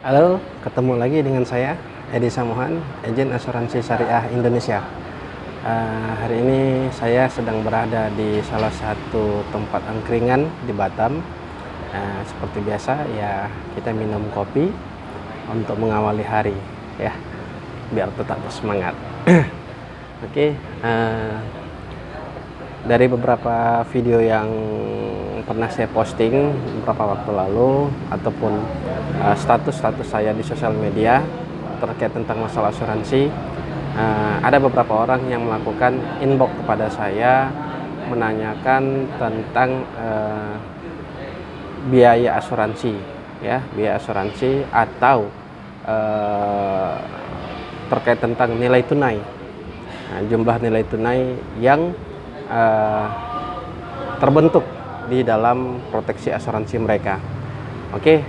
Halo, ketemu lagi dengan saya Edi Samuhan, agen asuransi syariah Indonesia. Hari ini saya sedang berada di salah satu tempat angkringan di Batam. Seperti biasa ya, kita minum kopi untuk mengawali hari ya, biar tetap bersemangat. Oke, dari beberapa video yang pernah saya posting beberapa waktu lalu ataupun status-status saya di sosial media terkait tentang masalah asuransi, ada beberapa orang yang melakukan inbox kepada saya menanyakan tentang biaya asuransi ya, biaya asuransi atau terkait tentang nilai tunai, jumlah nilai tunai yang terbentuk di dalam proteksi asuransi mereka. Oke,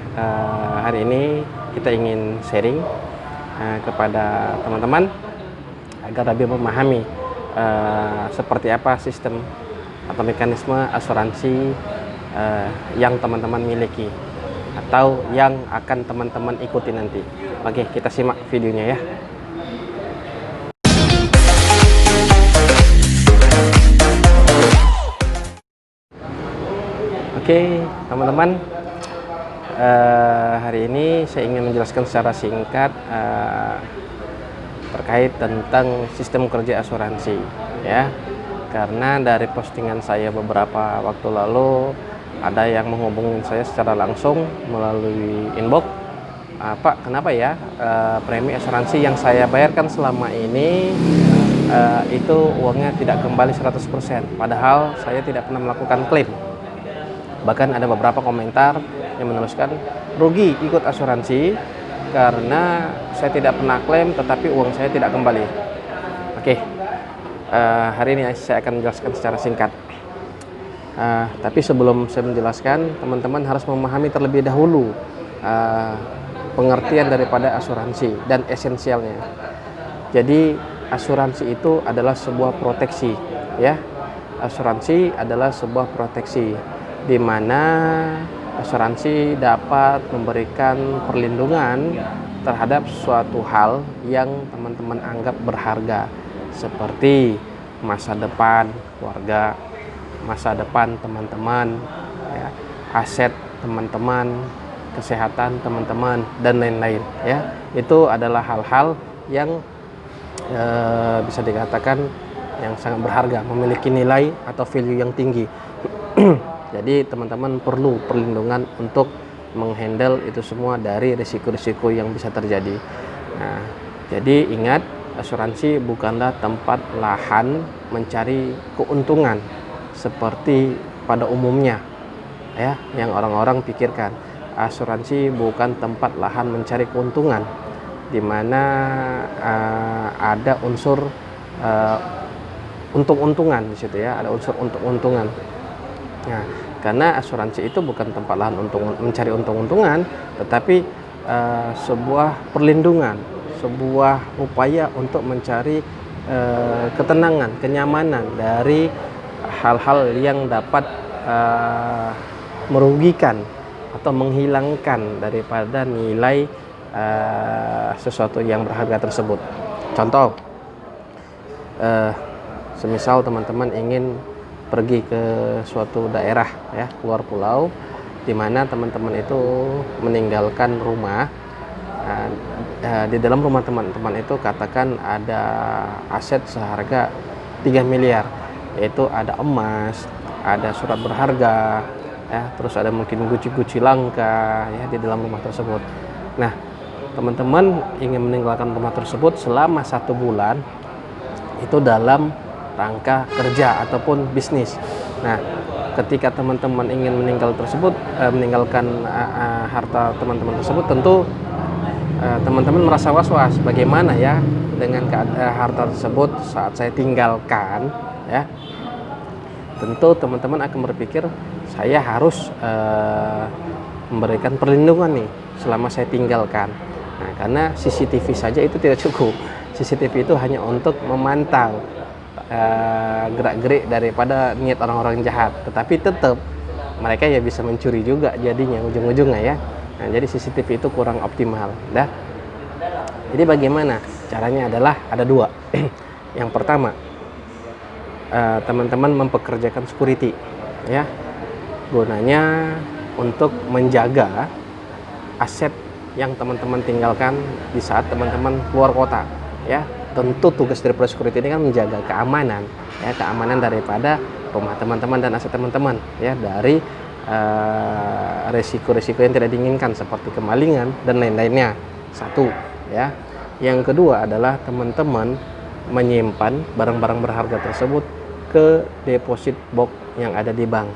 hari ini kita ingin sharing kepada teman-teman agar lebih memahami seperti apa sistem atau mekanisme asuransi yang teman-teman miliki atau yang akan teman-teman ikuti nanti. Oke, kita simak videonya ya. Oke, teman-teman, hari ini saya ingin menjelaskan secara singkat terkait tentang sistem kerja asuransi ya. Karena dari postingan saya beberapa waktu lalu ada yang menghubungi saya secara langsung melalui inbox, Pak, kenapa ya premi asuransi yang saya bayarkan selama ini itu uangnya tidak kembali 100%, padahal saya tidak pernah melakukan klaim. Bahkan ada beberapa komentar yang menuliskan rugi ikut asuransi karena saya tidak pernah klaim tetapi uang saya tidak kembali. Oke, hari ini saya akan menjelaskan secara singkat. Tapi sebelum saya menjelaskan, teman-teman harus memahami terlebih dahulu pengertian daripada asuransi dan esensialnya. Jadi asuransi itu adalah sebuah proteksi ya. Asuransi adalah sebuah proteksi di mana asuransi dapat memberikan perlindungan terhadap suatu hal yang teman-teman anggap berharga, seperti masa depan keluarga, masa depan teman-teman, ya, aset teman-teman, kesehatan teman-teman, dan lain-lain ya. Itu adalah hal-hal yang bisa dikatakan yang sangat berharga, memiliki nilai atau value yang tinggi. Jadi teman-teman perlu perlindungan untuk menghandle itu semua dari risiko-risiko yang bisa terjadi. Nah, jadi ingat, asuransi bukanlah tempat lahan mencari keuntungan seperti pada umumnya ya, yang orang-orang pikirkan. Asuransi bukan tempat lahan mencari keuntungan di mana ada unsur untung-untungan di situ ya, ada unsur untung-untungan. Nah, karena asuransi itu bukan tempat lahan untuk mencari untung-untungan, tetapi sebuah perlindungan, sebuah upaya untuk mencari ketenangan, kenyamanan dari hal-hal yang dapat merugikan atau menghilangkan daripada nilai sesuatu yang berharga tersebut. Contoh, semisal teman-teman ingin pergi ke suatu daerah ya, luar pulau, di mana teman-teman itu meninggalkan rumah. Di dalam rumah teman-teman itu katakan ada aset seharga 3 miliar, yaitu ada emas, ada surat berharga ya, terus ada mungkin guci-guci langka ya di dalam rumah tersebut. Nah, teman-teman ingin meninggalkan rumah tersebut selama 1 bulan itu dalam rangka kerja ataupun bisnis. Nah, ketika teman-teman ingin meninggalkan harta teman-teman tersebut, tentu teman-teman merasa was-was, bagaimana ya dengan harta tersebut saat saya tinggalkan ya. Tentu teman-teman akan berpikir, saya harus memberikan perlindungan nih selama saya tinggalkan. Nah, karena CCTV saja itu tidak cukup. CCTV itu hanya untuk memantau gerak-gerik daripada niat orang-orang jahat, tetapi tetap mereka ya bisa mencuri juga jadinya ujung-ujungnya ya. Nah, jadi CCTV itu kurang optimal. Dah. Jadi bagaimana caranya adalah ada dua. Yang pertama, teman-teman mempekerjakan security, ya, gunanya untuk menjaga aset yang teman-teman tinggalkan di saat teman-teman keluar kota, ya. Tentu tugas dari security ini kan menjaga keamanan, ya, keamanan daripada rumah teman-teman dan aset teman-teman, ya, dari resiko-resiko yang tidak diinginkan seperti kemalingan dan lain-lainnya. Satu, ya. Yang kedua adalah teman-teman menyimpan barang-barang berharga tersebut ke deposit box yang ada di bank,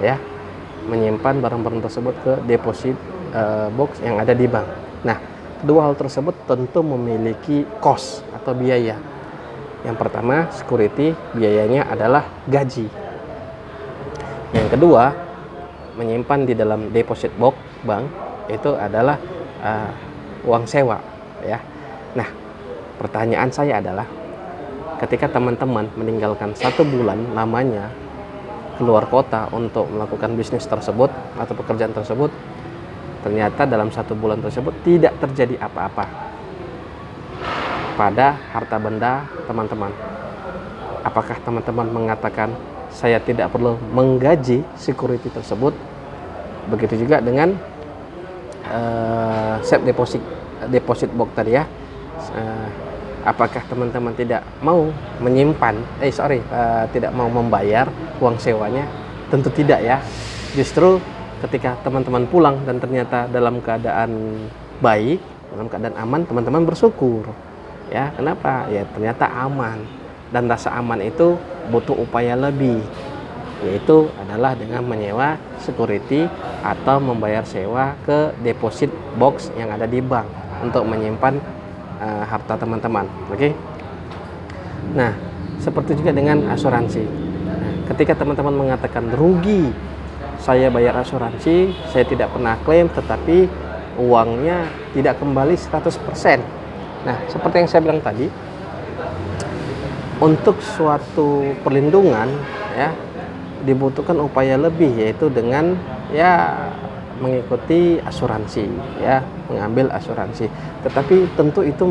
ya, menyimpan barang-barang tersebut ke deposit box yang ada di bank. Nah, kedua hal tersebut tentu memiliki cost atau biaya. Yang pertama, security, biayanya adalah gaji. Yang kedua, menyimpan di dalam deposit box bank itu adalah uang sewa, ya. Nah, pertanyaan saya adalah, ketika teman-teman meninggalkan 1 bulan lamanya keluar kota untuk melakukan bisnis tersebut atau pekerjaan tersebut, ternyata dalam 1 bulan tersebut tidak terjadi apa-apa pada harta benda teman-teman. Apakah teman-teman mengatakan saya tidak perlu menggaji security tersebut? Begitu juga dengan set deposit box tadi, ya. Apakah teman-teman tidak mau menyimpan, tidak mau membayar uang sewanya? Tentu tidak, ya. Justru ketika teman-teman pulang dan ternyata dalam keadaan baik, dalam keadaan aman, teman-teman bersyukur, ya. Kenapa? Ya, ternyata aman. Dan rasa aman itu butuh upaya lebih, yaitu adalah dengan menyewa security atau membayar sewa ke deposit box yang ada di bank untuk menyimpan harta teman-teman. Oke. Nah, seperti juga dengan asuransi. Nah, ketika teman-teman mengatakan rugi, saya bayar asuransi, saya tidak pernah klaim, tetapi uangnya tidak kembali 100%. Nah, seperti yang saya bilang tadi, untuk suatu perlindungan, ya, dibutuhkan upaya lebih, yaitu dengan, ya, mengikuti asuransi, ya, mengambil asuransi. Tetapi tentu itu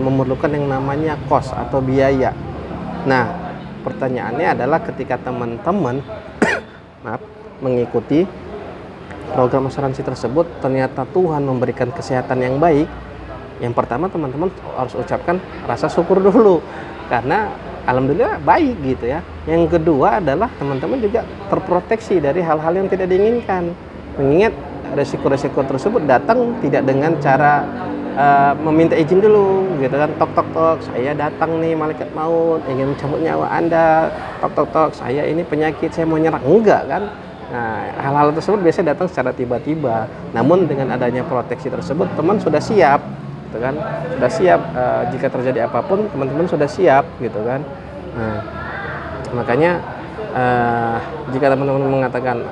memerlukan yang namanya cost atau biaya. Nah, pertanyaannya adalah ketika teman-teman mengikuti program asuransi tersebut, ternyata Tuhan memberikan kesehatan yang baik. Yang pertama, teman-teman harus ucapkan rasa syukur dulu, karena alhamdulillah baik, gitu, ya. Yang kedua adalah teman-teman juga terproteksi dari hal-hal yang tidak diinginkan. Mengingat resiko-resiko tersebut datang tidak dengan cara meminta izin dulu, gitu kan. Tok, saya datang nih, malaikat maut ingin mencabut nyawa Anda. Tok, saya ini penyakit, saya mau nyerang. Enggak, kan. Nah, hal-hal tersebut biasanya datang secara tiba-tiba. Namun dengan adanya proteksi tersebut, teman sudah siap, gitu kan. Sudah siap, jika terjadi apapun, teman-teman sudah siap, gitu kan. Nah, makanya jika teman-teman mengatakan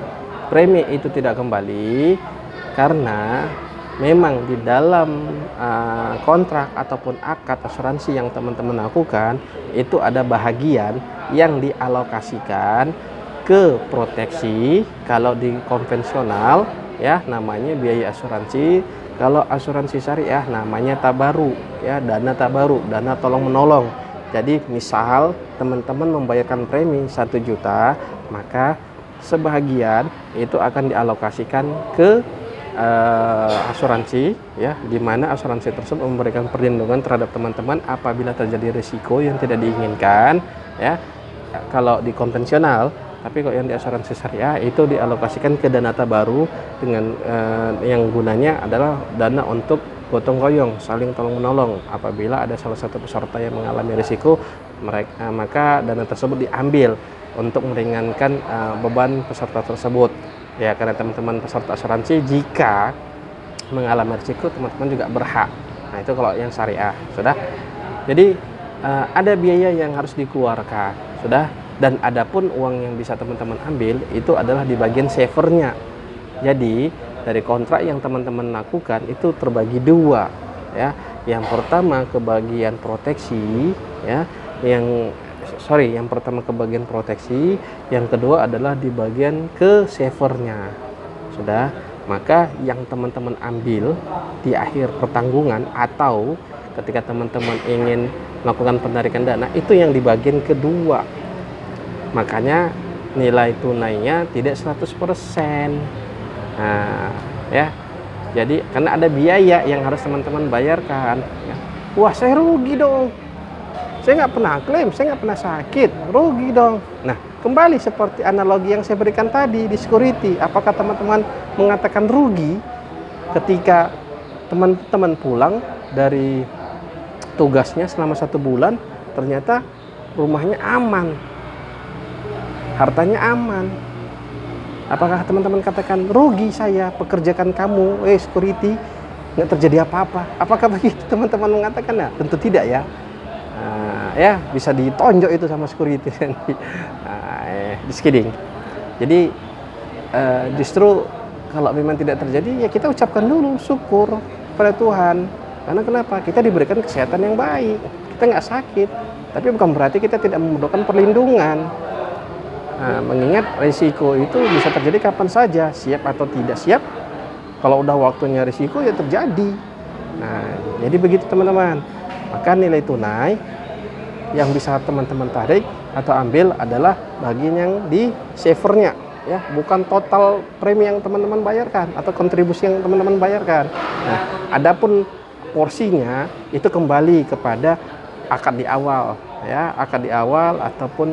premi itu tidak kembali, karena memang di dalam kontrak ataupun akad asuransi yang teman-teman lakukan itu ada bahagian yang dialokasikan ke proteksi. Kalau di konvensional, ya, namanya biaya asuransi. Kalau asuransi syariah namanya tabaru, ya, dana tabaru, dana tolong menolong. Jadi misal teman-teman membayarkan premi 1 juta, maka sebahagian itu akan dialokasikan ke asuransi, ya, di mana asuransi tersebut memberikan perlindungan terhadap teman-teman apabila terjadi risiko yang tidak diinginkan, ya, kalau di konvensional. Tapi kalau yang di asuransi syariah itu dialokasikan ke dana tabaru dengan yang gunanya adalah dana untuk gotong royong, saling tolong menolong. Apabila ada salah satu peserta yang mengalami risiko, maka dana tersebut diambil untuk meringankan beban peserta tersebut, ya. Karena teman-teman peserta asuransi jika mengalami risiko, teman-teman juga berhak. Nah, itu kalau yang syariah, sudah. Jadi ada biaya yang harus dikeluarkan, sudah. Dan adapun uang yang bisa teman-teman ambil itu adalah di bagian savernya. Jadi dari kontrak yang teman-teman lakukan itu terbagi 2, ya. Yang pertama ke bagian proteksi, ya. Yang pertama ke bagian proteksi, yang kedua adalah di bagian ke savernya. Sudah. maka yang teman-teman ambil di akhir pertanggungan atau ketika teman-teman ingin melakukan penarikan dana itu yang di bagian kedua. Makanya nilai tunainya tidak 100%. Nah, ya. Jadi karena ada biaya yang harus teman-teman bayarkan. Ya. Wah, saya rugi dong. Saya nggak pernah klaim, saya nggak pernah sakit, rugi dong. Nah, kembali seperti analogi yang saya berikan tadi di security. Apakah teman-teman mengatakan rugi ketika teman-teman pulang dari tugasnya selama 1 bulan, ternyata rumahnya aman, hartanya aman? Apakah teman-teman katakan rugi saya pekerjakan kamu, security, nggak terjadi apa-apa? Apakah begitu teman-teman mengatakan? Nah, tentu tidak ya. Ya bisa ditonjok itu sama security nanti. Just kidding. Jadi justru kalau memang tidak terjadi ya kita ucapkan dulu syukur pada Tuhan. Karena kenapa? Kita diberikan kesehatan yang baik, kita nggak sakit. Tapi bukan berarti kita tidak memerlukan perlindungan. Mengingat risiko itu bisa terjadi kapan saja, siap atau tidak siap. Kalau udah waktunya risiko ya terjadi. Nah, jadi begitu teman-teman. Maka nilai tunai yang bisa teman-teman tarik atau ambil adalah bagian yang di savernya, ya, bukan total premi yang teman-teman bayarkan atau kontribusi yang teman-teman bayarkan. Nah, adapun porsinya itu kembali kepada akad di awal, ya, akad di awal ataupun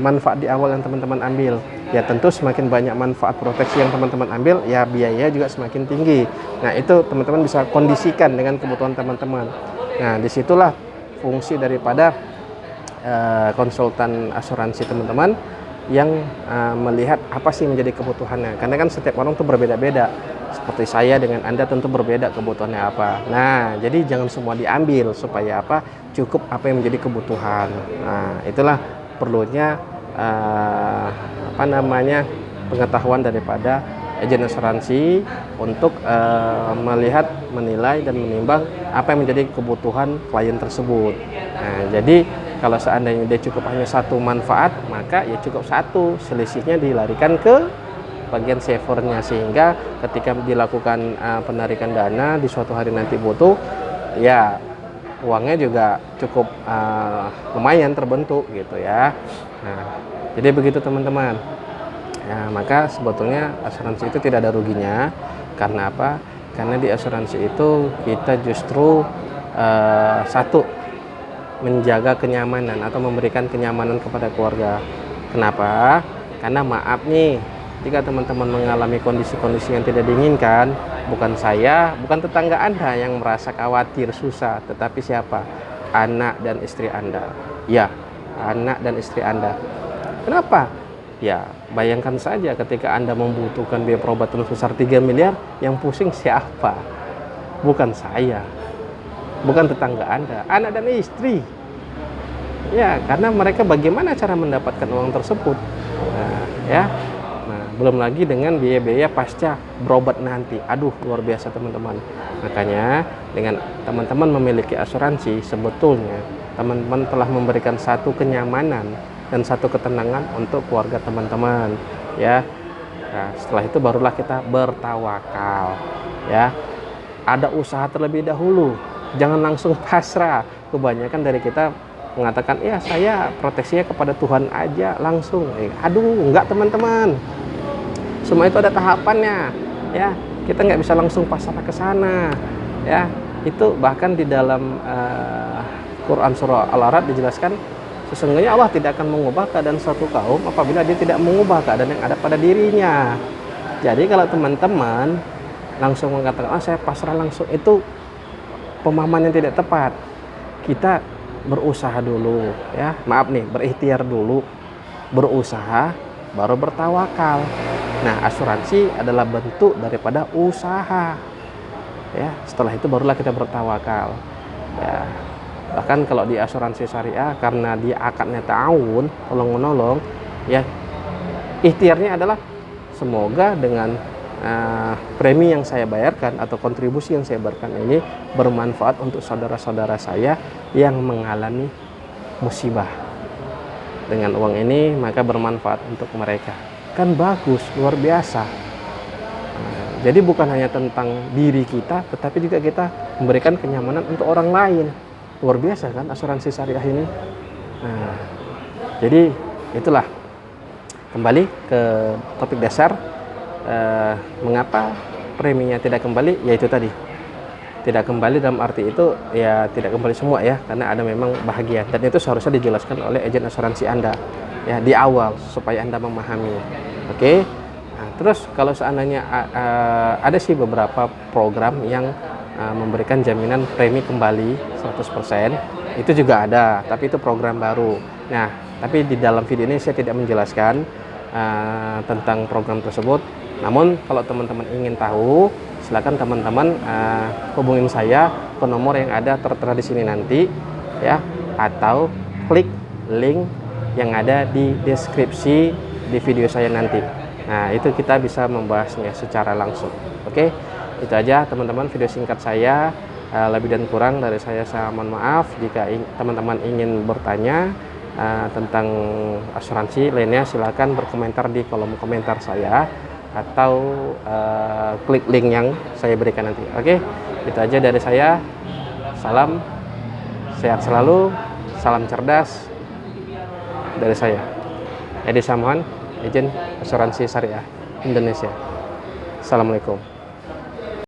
manfaat di awal yang teman-teman ambil. Ya tentu semakin banyak manfaat proteksi yang teman-teman ambil, ya biaya juga semakin tinggi. Nah, itu teman-teman bisa kondisikan dengan kebutuhan teman-teman. Nah, disitulah fungsi daripada konsultan asuransi teman-teman yang melihat apa sih menjadi kebutuhannya. Karena kan setiap orang tuh berbeda-beda. Seperti saya dengan Anda tentu berbeda kebutuhannya apa. Nah, jadi jangan semua diambil supaya apa? Cukup apa yang menjadi kebutuhan. Nah, itulah perlunya pengetahuan daripada agen asuransi untuk melihat, menilai dan menimbang apa yang menjadi kebutuhan klien tersebut. Nah, jadi kalau seandainya dia cukup hanya satu manfaat, maka ya cukup satu, selisihnya dilarikan ke bagian savernya, sehingga ketika dilakukan penarikan dana di suatu hari nanti butuh, ya uangnya juga cukup lumayan terbentuk gitu ya. Nah, jadi begitu teman-teman. Ya, maka sebetulnya asuransi itu tidak ada ruginya. Karena apa? Karena di asuransi itu kita justru satu, menjaga kenyamanan atau memberikan kenyamanan kepada keluarga. Kenapa? Karena maaf nih, jika teman-teman mengalami kondisi-kondisi yang tidak diinginkan, bukan saya, bukan tetangga Anda yang merasa khawatir, susah, tetapi siapa? Anak dan istri Anda. Ya, anak dan istri Anda. Kenapa? Ya, bayangkan saja ketika Anda membutuhkan biaya perobatan sebesar 3 miliar, yang pusing siapa? Bukan saya, bukan tetangga Anda, anak dan istri. Ya, karena mereka bagaimana cara mendapatkan uang tersebut? Nah, ya. Nah, belum lagi dengan biaya-biaya pasca berobat nanti. Aduh, luar biasa teman-teman. Makanya dengan teman-teman memiliki asuransi, sebetulnya teman-teman telah memberikan satu kenyamanan dan satu ketenangan untuk keluarga teman-teman, ya. Nah, setelah itu barulah kita bertawakal, ya. Ada usaha terlebih dahulu, jangan langsung pasrah. Kebanyakan dari kita mengatakan, ya saya proteksinya kepada Tuhan aja langsung. Aduh, enggak teman-teman. Semua itu ada tahapannya, ya. Kita nggak bisa langsung pasrah ke sana, ya. Itu bahkan di dalam Quran surah Al-A'raf dijelaskan, sesungguhnya Allah tidak akan mengubah keadaan suatu kaum apabila dia tidak mengubah keadaan yang ada pada dirinya. Jadi kalau teman-teman langsung mengatakan, saya pasrah langsung, itu pemahaman yang tidak tepat. Kita berusaha dulu, ya. Maaf nih, berikhtiar dulu, berusaha baru bertawakal. Nah, asuransi adalah bentuk daripada usaha, ya. Setelah itu barulah kita bertawakal, ya. Bahkan kalau di asuransi syariah, karena dia akadnya ta'awun, tolong menolong, ya, ikhtiarnya adalah semoga dengan premi yang saya bayarkan atau kontribusi yang saya bayarkan ini bermanfaat untuk saudara-saudara saya yang mengalami musibah. Dengan uang ini maka bermanfaat untuk mereka. Kan bagus, luar biasa. Jadi bukan hanya tentang diri kita, tetapi juga kita memberikan kenyamanan untuk orang lain. Luar biasa kan asuransi syariah ini. Nah, jadi itulah, kembali ke topik dasar, mengapa preminya tidak kembali, yaitu tadi, tidak kembali dalam arti itu ya tidak kembali semua ya, karena ada memang bahagian, dan itu seharusnya dijelaskan oleh agen asuransi Anda ya di awal supaya Anda memahami. Oke. Nah, terus kalau seandainya ada sih beberapa program yang memberikan jaminan premi kembali 100%, itu juga ada, tapi itu program baru. Nah, tapi di dalam video ini saya tidak menjelaskan tentang program tersebut. Namun kalau teman-teman ingin tahu, silakan teman-teman hubungin saya ke nomor yang ada tertera di sini nanti ya, atau klik link yang ada di deskripsi di video saya nanti. Nah, itu kita bisa membahasnya secara langsung. Oke, itu aja teman-teman video singkat saya. Lebih dan kurang dari saya mohon maaf. Jika teman-teman ingin bertanya tentang asuransi lainnya, silakan berkomentar di kolom komentar saya, atau klik link yang saya berikan nanti. Oke, itu aja dari saya. Salam sehat selalu, salam cerdas dari saya, Edi Samuhan, Agen Asuransi Syariah Indonesia. Assalamualaikum.